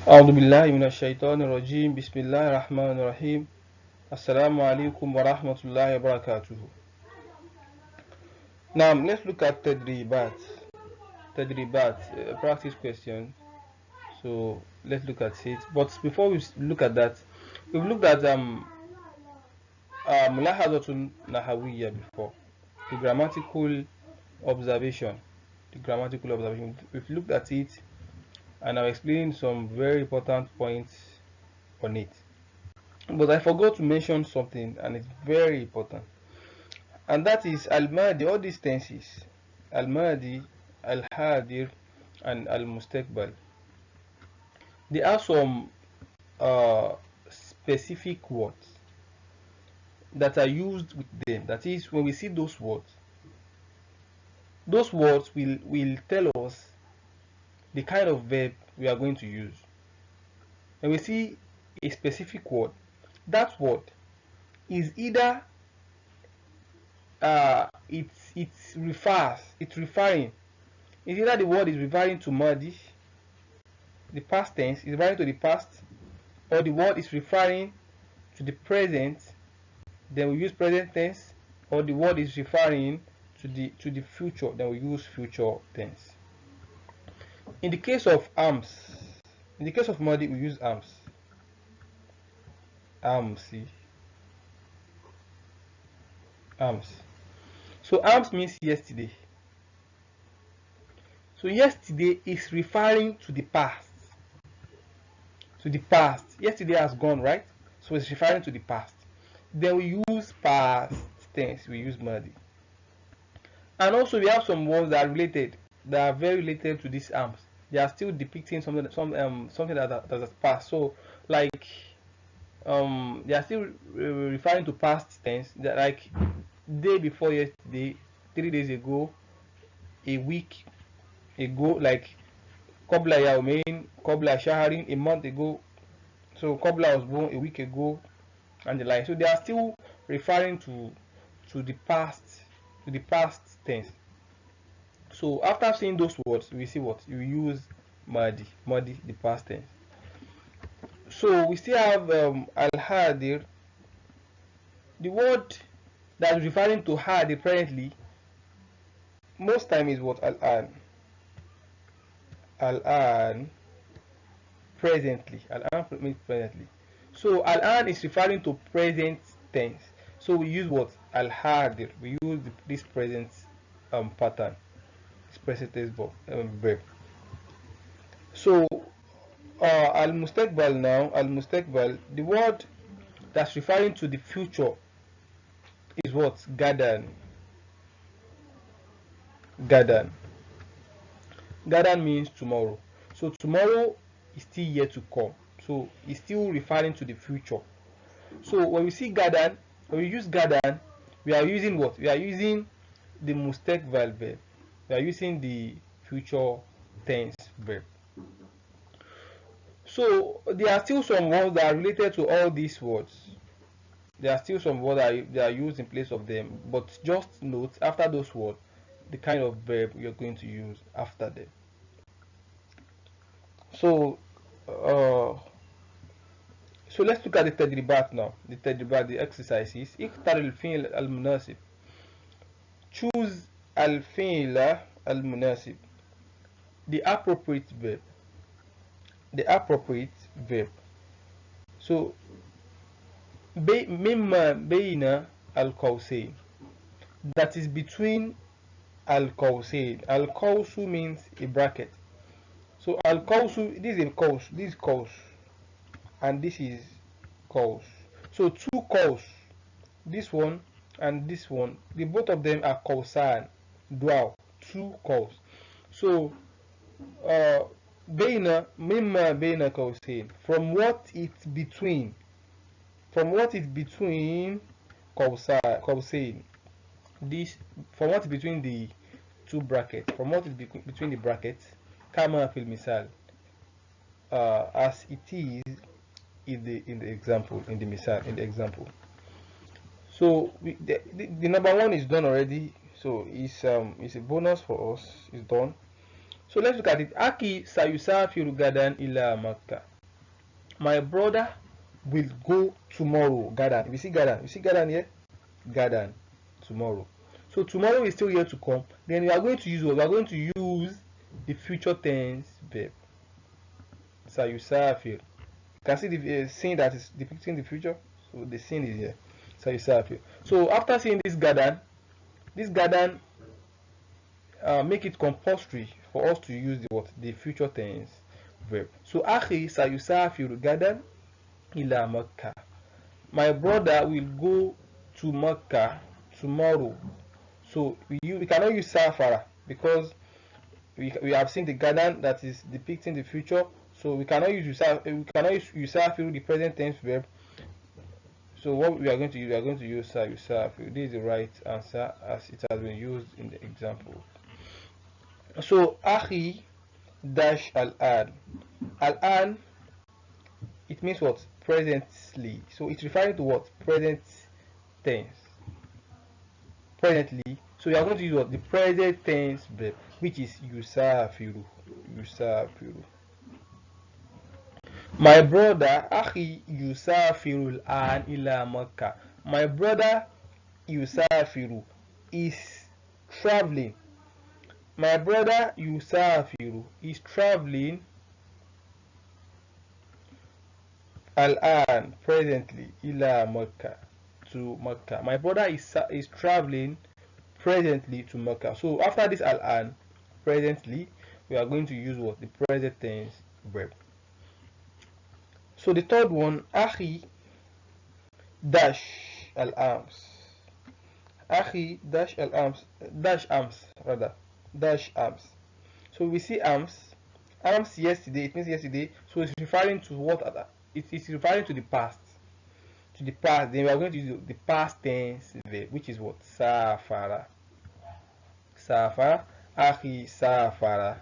أعوذ بالله من الشيطان الرجيم بسم الله الرحمن الرحيم السلام عليكم ورحمة الله وبركاته. Now let's look at تدريبات practice question. So let's look at it. But before we look at that, we've looked at ملاحظة نحوية before, the grammatical observation. We've looked at it and I've explained some very important points on it. But I forgot to mention something, and it's very important, and that is al-madi. All these tenses, al-madi, al-hadir, and al-mustaqbal, they have some specific words that are used with them. That is, when we see those words will tell us the kind of verb we are going to use. When we see a specific word, that word is either it's referring. It's either the word is referring to madi, the past tense, is referring to the past, or the word is referring to the present, then we use present tense, or the word is referring to the future, then we use future tense. In the case of arms, in the case of madi, we use arms. See, arms. So arms means yesterday. So yesterday is referring to the past. To the past. Yesterday has gone, right? So it's referring to the past. Then we use past tense. We use madi. And also we have some words that are related, that are very related to these arms. They are still depicting something that has passed. So like they are still referring to past tense. That like day before yesterday, 3 days ago, a week ago, like Qabla Yaumain, Qabla Shaharin, a month ago. So Qabla was born a week ago, and the like. So they are still referring to the past tense. So after seeing those words, we see what you use madi, the past tense. So we still have al-hadir. The word that is referring to hadir presently, most time is what? Al-an. Al-an, presently. Al-an means presently. So al-an is referring to present tense. So we use what? Al-hadir. We use this present pattern. This present tense verb. So al-mustaqbal now, al-mustaqbal, the word that's referring to the future is what? Gadan. Gadan. Gadan means tomorrow. So tomorrow is still yet to come. So it's still referring to the future. So when we see gadan, when we use gadan, we are using what? We are using the mustaqbal verb. We are using the future tense verb. So there are still some words that are related to all these words. There are still some words that are used in place of them, but just note after those words the kind of verb you're going to use after them. So let's look at the tadribat now. The exercises. اختر الفعل المناسب. Choose الفعل المناسب. The appropriate verb. So مما بين القوسين. That is between al-qawsain. Al-qawsu means a bracket. So al-qawsu, this is a qaws, this is qaws, and this is qaws. So two qaws, this one and this one, the both of them are qawsan, dual, two qaws. So bayna, mimma bayna qawsain, from what it's between qawsain, this, from what is between the two brackets, from what is between the brackets, kama fil misal, as it is in the example, in the misal, in the example. So the number one is done already, so it's a bonus for us. It's done. So let's look at it. Aki sayusafiru gadan ila Makkah. My brother will go tomorrow. Gadan. You see Gadan? You see Gadan here? Gadan. Tomorrow. So tomorrow is still yet to come. Then we are going to use what? We are going to use the future tense verb. Sayusafir. You can see the scene that is depicting the future. So the scene is here. Sayusafir. So after seeing this Gadan make it compulsory for us to use the what? The future tense verb. So akhi sayusafiru gadan ila Makkah. My brother will go to Makkah tomorrow. So we cannot use safara because we have seen the gadan that is depicting the future. So we cannot use yusafiru, the present tense verb. So what we are going to use, sayusafiru. This is the right answer as it has been used in the example. So akhi dash al-an. Al-an, it means what? Presently. So it's referring to what? Present tense. Presently. So you are going to use what? The present tense verb, which is yusafiru. Yusafiru. My brother akhi yusafiru al-an ila Makkah. My brother yusafiru is traveling. My brother yusafiru is traveling al-an, presently, ila Makkah, to Makkah. My brother is traveling presently to Makkah. So after this al-an, presently, we are going to use what? The present tense verb. So the third one, akhi dash al-ams. Akhi dash al-ams, dash arms rather. Dash arms. So we see arms yesterday, it means yesterday, so it's referring to what? It's referring to the past, then we are going to use the past tense verb, which is what? Safara. Akhi safara.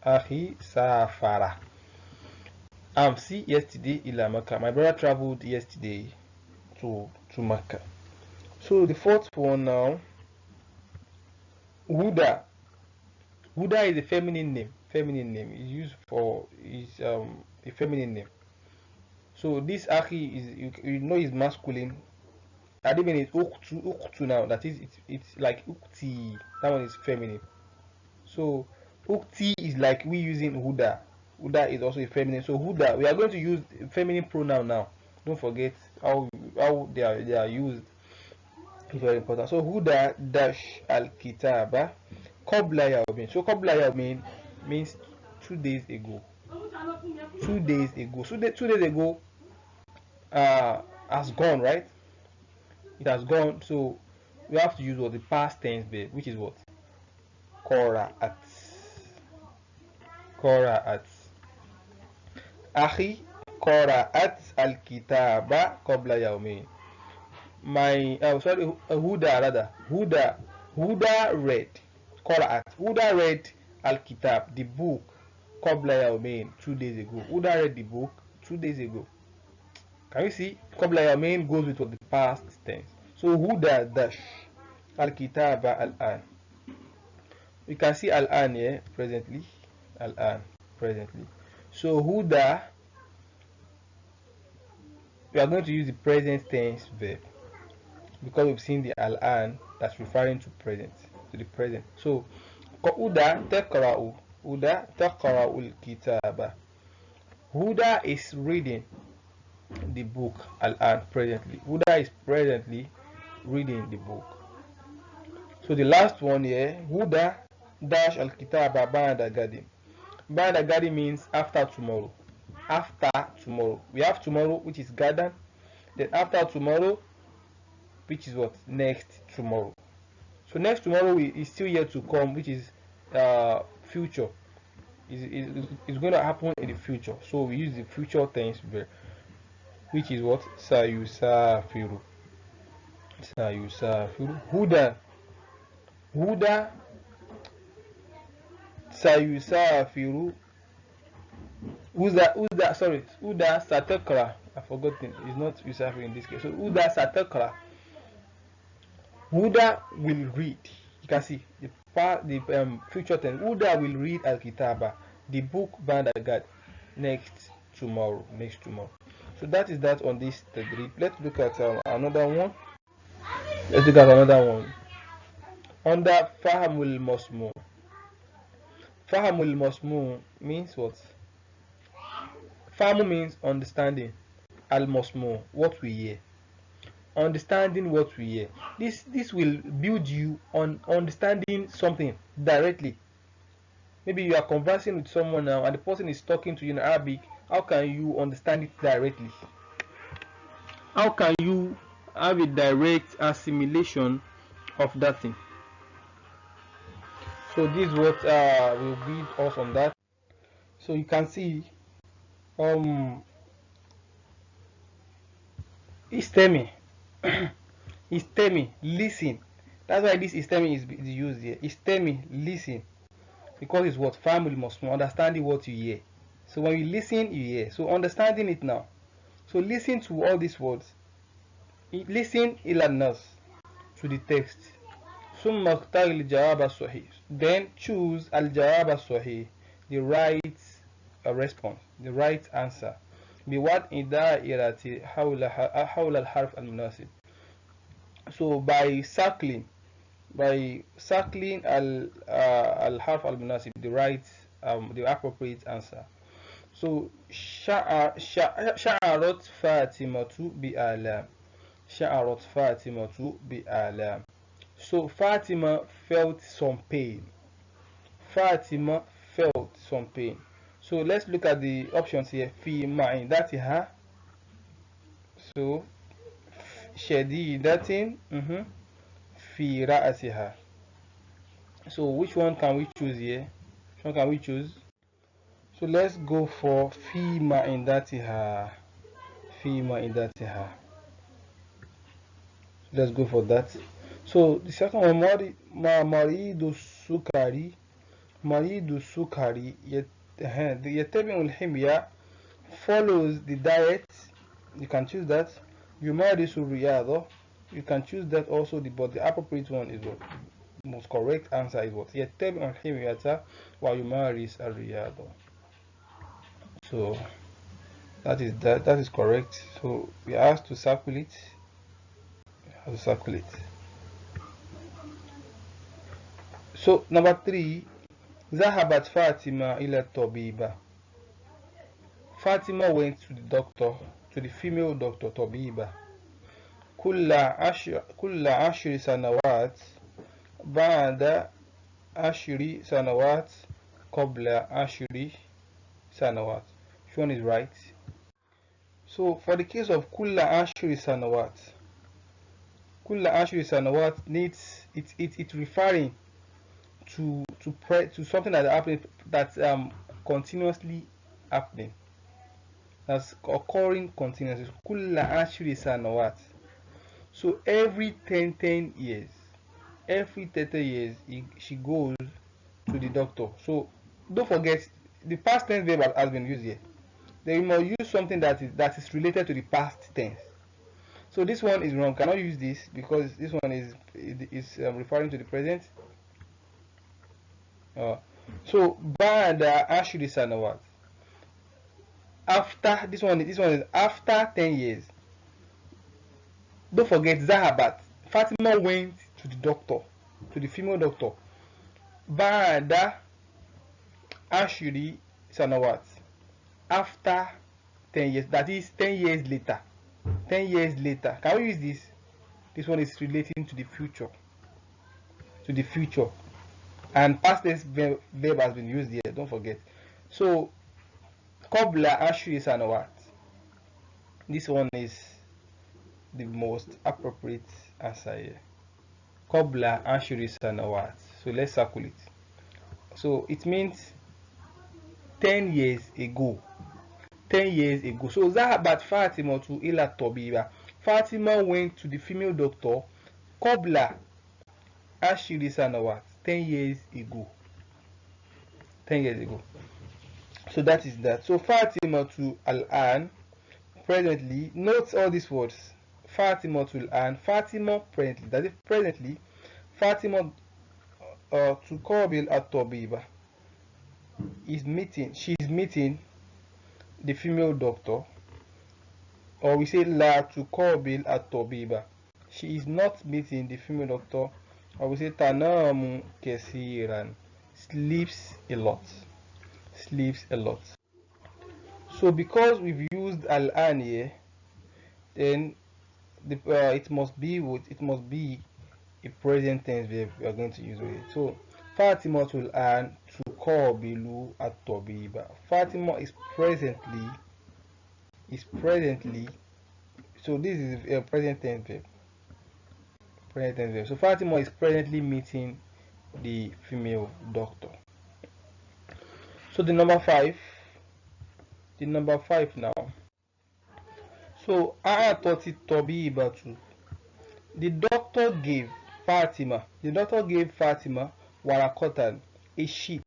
Akhi safara. Amsi yesterday ila Makkah. My brother traveled yesterday to Makkah. So the fourth one now, Huda. Huda is a feminine name. Is used for a feminine name. So this akhi is you know is masculine. Adibin is uktu now. That is it's like ukti. That one is feminine. So ukti is like we using Huda. Huda is also a feminine. So Huda, we are going to use feminine pronoun now. Don't forget how they are used. It's very important. So Huda dash al kitaba qabla yawmin. So qabla yawmin means 2 days ago. 2 days ago. So 2 days ago has gone, right? It has gone. So we have to use what? The past tense verb, which is what? Qara'at. Akhi qara'at al kitaba qabla yawmin. My Huda rather. Huda read. Qara'at. Huda read al-kitab, the book, qabla yawmain, 2 days ago. Huda read the book 2 days ago. Can you see? Qabla yawmain goes with the past tense. So Huda dash al-kitaba al-an. We can see al-an here presently. Al-an presently. So Huda, we are going to use the present tense verb, because we've seen the al-an that's referring to the present. So Huda taqra'u al-kitaba. Huda is reading the book al-an presently. Huda is presently reading the book. So the last one here, Huda dash al-kitaba ba'da gadim. Ba'da gadim means after tomorrow. After tomorrow. We have tomorrow, which is gadan. Then after tomorrow, which is what? Next tomorrow. So next tomorrow is still yet to come, which is future. It's going to happen in the future. So we use the future tense verb, which is what? Sayusafiru. Huda sayusafiru. Huda satakra. I've forgotten. It's not yusafiru in this case. So Huda satakra. Huda will read. You can see the future tense. Huda will read al-kitaba, the book Bandagad next tomorrow. So that is that on this tadrib. Let's look at another one. Under Fahamul Masmu. Fahamul Masmu means what? Fahamu means understanding. Al Masmu, what we hear. Understanding what we hear. This will build you on understanding something directly. Maybe you are conversing with someone now and the person is talking to you in Arabic. How can you understand it directly? How can you have a direct assimilation of that thing? So this is what will build us on that. So you can see istemi istemi, listen. That's why this istemi is used here. Istemi, listen, because it's what family must know, understanding what you hear. So when you listen, you hear. So understanding it now. So listen to all these words. Listen ila nas, to the text. ثم اختار الجواب الصحيح. Then choose الجواب الصحيح, the right response, the right answer. بوضع دائرة حول الحرف المناسب. So by circling الحرف المناسب, the right the appropriate answer. So شعرت فاطمة بآلام. شعرت فاطمة بآلام. So Fatima felt some pain. Fatima felt some pain. So let's look at the options here. في معدتها. So شديدة. في رأسها. So which one can we choose here? Which one can we choose? So let's go for في معدتها. في معدتها. Let's go for that. So the second one, مريض السكري. مريض السكري يتبع الحمية, follows the diet. You can choose that. يمارس الرياضة. You can choose that also, but the appropriate one is what? The most correct answer is what? يتبع الحمية ويمارس الرياضة. So that is correct. So we are asked to circle it. So number 3, ذهبت فاطمة إلى الطبيبة. Fatima went to the doctor, to the female doctor, طبيبة. كل 10 سنوات بعد 10 سنوات قبل 10 سنوات. Which one is right? So for the case of كل 10 سنوات, كل 10 سنوات needs it's referring to something that happening, that's continuously happening, that's occurring continuously. كل 10 سنوات. So every 10 years, she goes to the doctor. So don't forget the past tense verb has been used here. Then you must use something that is related to the past tense. So this one is wrong. Cannot use this because this one is referring to the present. So ba'da 10 sanawat. After this one is after 10 years. Don't forget Zahabat. Fatima went to the doctor, to the female doctor. Ba'da 10 sanawat. After 10 years. That is 10 years later. 10 years later. Can we use this? This one is relating to the future. To the future. And past tense verb has been used here. Don't forget. So, Qabla 10 sanawat. This one is the most appropriate answer here. Qabla 10 sanawat. So let's circle it. So it means 10 years ago. 10 years ago. So Zahabat Fatima to ila Tobiba. Fatima went to the female doctor Qabla 10 sanawat. 10 years ago. 10 years ago. So that is that. So Fatima to Al-An, presently. Note all these words. Fatima to Al-An. Fatima presently. That is presently. Fatima to Qabil at-Tabiba. she's meeting the female doctor, or we say la tuqabil at-tabiba. She is not meeting the female doctor, or we say tanamu kesiran, sleeps a lot. Sleeps a lot. So because we've used al-an here, then it must be a present tense verb we are going to use with it. So Fatima will an tuqabilu at-tabiba. Fatima is presently, so this is a present tense verb. So Fatima is presently meeting the female doctor. So the number five now. So A'atati tabibatu. The doctor gave Fatima warakotan, a sheet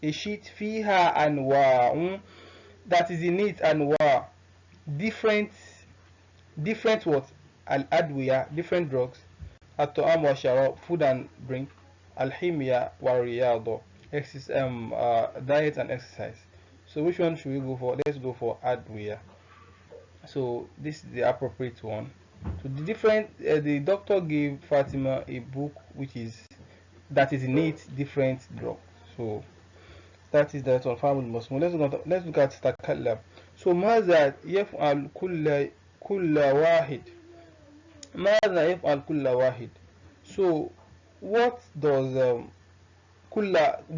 fiha anwa'un, that is in it anwa, different what, al-adwiya, different drugs, at-ta'am wa sharab, food and drink, al-himya wa riyadha, diet and exercise. So which one should we go for? Let's go for adwiya. So this is the appropriate one. So the doctor gave Fatima a book that is in it different drugs. So that is that on family Muslim. Let's look at takallam. So ماذا يفعل كل واحد. So what does كل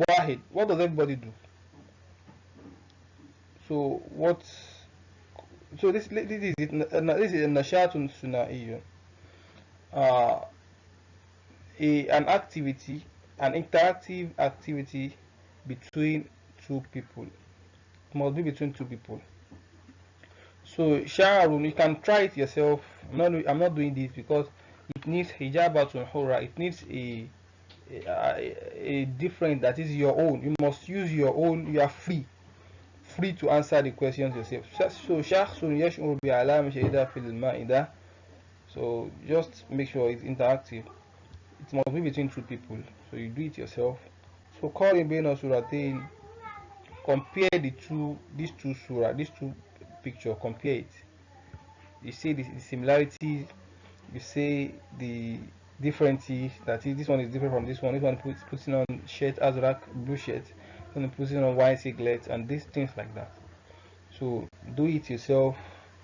واحد, what does everybody do? So this is it. This is nashatun sunaiyyun, an interactive activity between two people. It must be between two people. So Sha'arun, you can try it yourself. I'm not doing this because it needs hijabatun hura. It needs a different, that is your own. You must use your own. You are free to answer the questions yourself. So shakhsun yash'ur bi alam shayda fil ma'ida. So just make sure it's interactive. It must be between two people. So you do it yourself. So calling bayna suratain, compare these two surah, these two picture, compare it. You see the similarities, you say the differences, that is, this one is different from this one. This one puts on shirt azrak, blue shirt, and putting on white singlet, and these things like that. So do it yourself.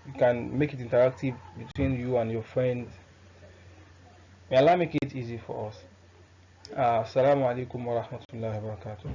You can make it interactive between you and your friends. May Allah make it easy for us. Assalamu alaikum wa rahmatullahi wa barakatuh.